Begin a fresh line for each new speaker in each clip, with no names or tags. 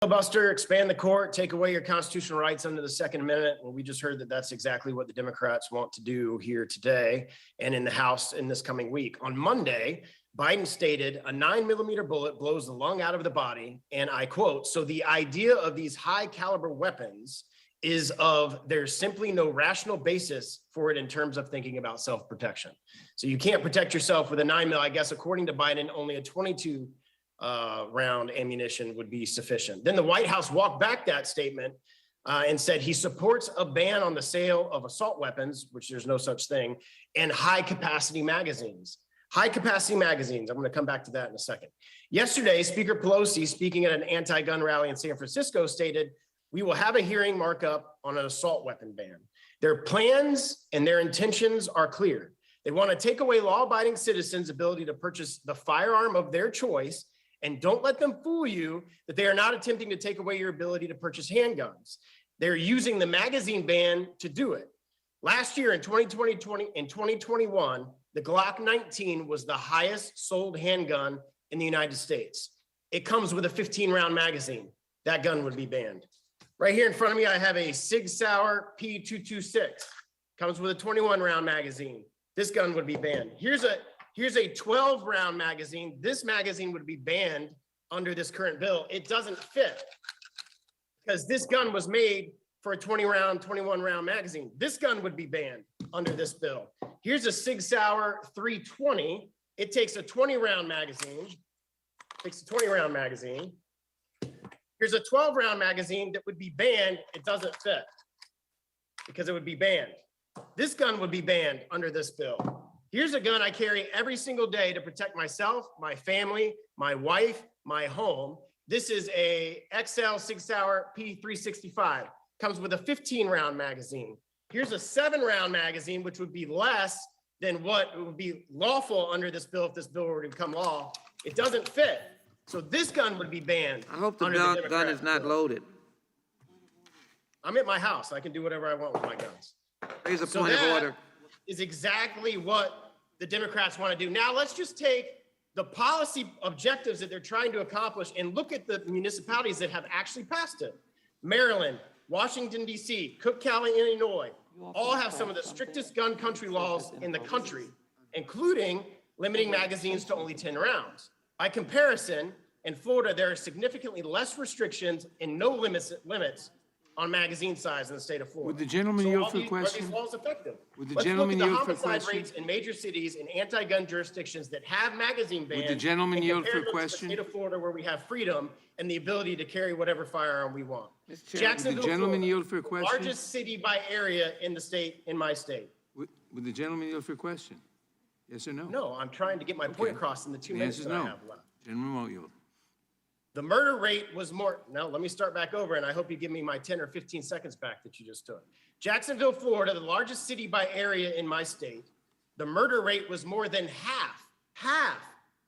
Filibuster, expand the court, take away your constitutional rights under the Second Amendment. Well, we just heard that that's exactly what the Democrats want to do here today and in the House in this coming week. On Monday, Biden stated a 9mm bullet blows the lung out of the body. And I quote, "So the idea of these high caliber weapons is there's simply no rational basis for it in terms of thinking about self-protection." So you can't protect yourself with a 9mm. I guess, according to Biden, only a 22 round ammunition would be sufficient. Then the White House walked back that statement and said he supports a ban on the sale of assault weapons, which there's no such thing, and high capacity magazines. High capacity magazines. I'm going to come back to that in a second. Yesterday, Speaker Pelosi, speaking at an anti-gun rally in San Francisco, stated, "We will have a hearing markup on an assault weapon ban. Their plans and their intentions are clear. They want to take away law-abiding citizens' ability to purchase the firearm of their choice. And don't let them fool you that they are not attempting to take away your ability to purchase handguns. They're using the magazine ban to do it. Last year in 2021, the Glock 19 was the highest sold handgun in the United States. It comes with a 15-round magazine. That gun would be banned. Right here in front of me, I have a Sig Sauer P226. Comes with a 21-round magazine. This gun would be banned. Here's a 12-round magazine. This magazine would be banned under this current bill. It doesn't fit because this gun was made for a 21-round magazine. This gun would be banned under this bill. Here's a Sig Sauer 320. It takes a 20-round magazine. Here's a 12-round magazine that would be banned. It doesn't fit because it would be banned. This gun would be banned under this bill. Here's a gun I carry every single day to protect myself, my family, my wife, my home. This is a XL Sig Sauer P365. Comes with a 15-round magazine. Here's a 7-round magazine, which would be less than what would be lawful under this bill if this bill were to become law. It doesn't fit. So this gun would be banned.
I hope the gun is not loaded.
I'm at my house. I can do whatever I want with my guns.
Here's a point of order.
Is exactly what the Democrats want to do. Now let's just take the policy objectives that they're trying to accomplish and look at the municipalities that have actually passed it. Maryland, Washington, D.C., Cook County, Illinois, all have some of the strictest gun country laws in the country, including limiting magazines to only 10 rounds. By comparison, in Florida, there are significantly less restrictions and no limits on magazine size in the state of Florida.
Would the gentleman yield for a question?
Are these laws effective?
Would the gentleman yield for a question?
Let's look at the homicide rates in major cities and anti-gun jurisdictions that have magazine bans.
Would the gentleman yield for a question?
The state of Florida, where we have freedom and the ability to carry whatever firearm we want.
Jacksonville, would the gentleman yield for a question?
Largest city by area in the state, in my state.
Would the gentleman yield for a question? Yes or no?
No, I'm trying to get my point across in the 2 minutes that I have left.
Gentleman won't yield.
The murder rate was more. Now, let me start back over, and I hope you give me my 10 or 15 seconds back that you just took. Jacksonville, Florida, the largest city by area in my state, the murder rate was more than half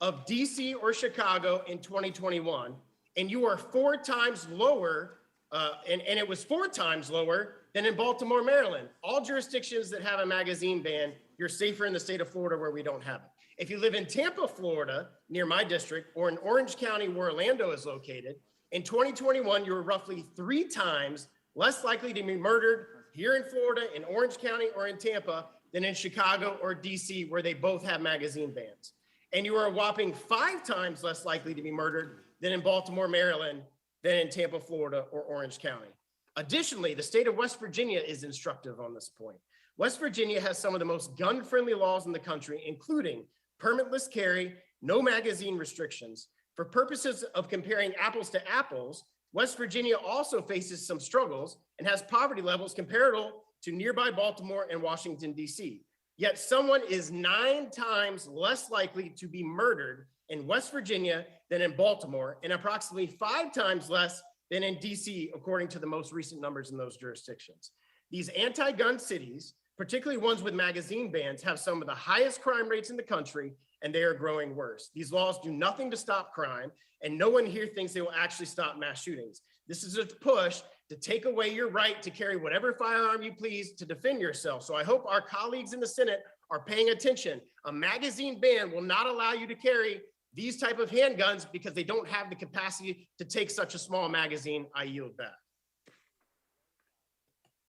of DC or Chicago in 2021, and you are 4 times lower, and it was 4 times lower than in Baltimore, Maryland. All jurisdictions that have a magazine ban, you're safer in the state of Florida where we don't have it. If you live in Tampa, Florida, near my district, or in Orange County, where Orlando is located, in 2021, you were roughly 3 times less likely to be murdered here in Florida, in Orange County, or in Tampa than in Chicago or DC, where they both have magazine bans. And you are a whopping 5 times less likely to be murdered than in Baltimore, Maryland, than in Tampa, Florida, or Orange County. Additionally, the state of West Virginia is instructive on this point. West Virginia has some of the most gun-friendly laws in the country, including permitless carry, no magazine restrictions. For purposes of comparing apples to apples, West Virginia also faces some struggles and has poverty levels comparable to nearby Baltimore and Washington, D.C. Yet someone is 9 times less likely to be murdered in West Virginia than in Baltimore, and approximately 5 times less than in D.C., according to the most recent numbers in those jurisdictions. These anti-gun cities, particularly ones with magazine bans, have some of the highest crime rates in the country, and they are growing worse. These laws do nothing to stop crime, and no one here thinks they will actually stop mass shootings. This is a push to take away your right to carry whatever firearm you please to defend yourself. So I hope our colleagues in the Senate are paying attention. A magazine ban will not allow you to carry these type of handguns, because they don't have the capacity to take such a small magazine, I yield back.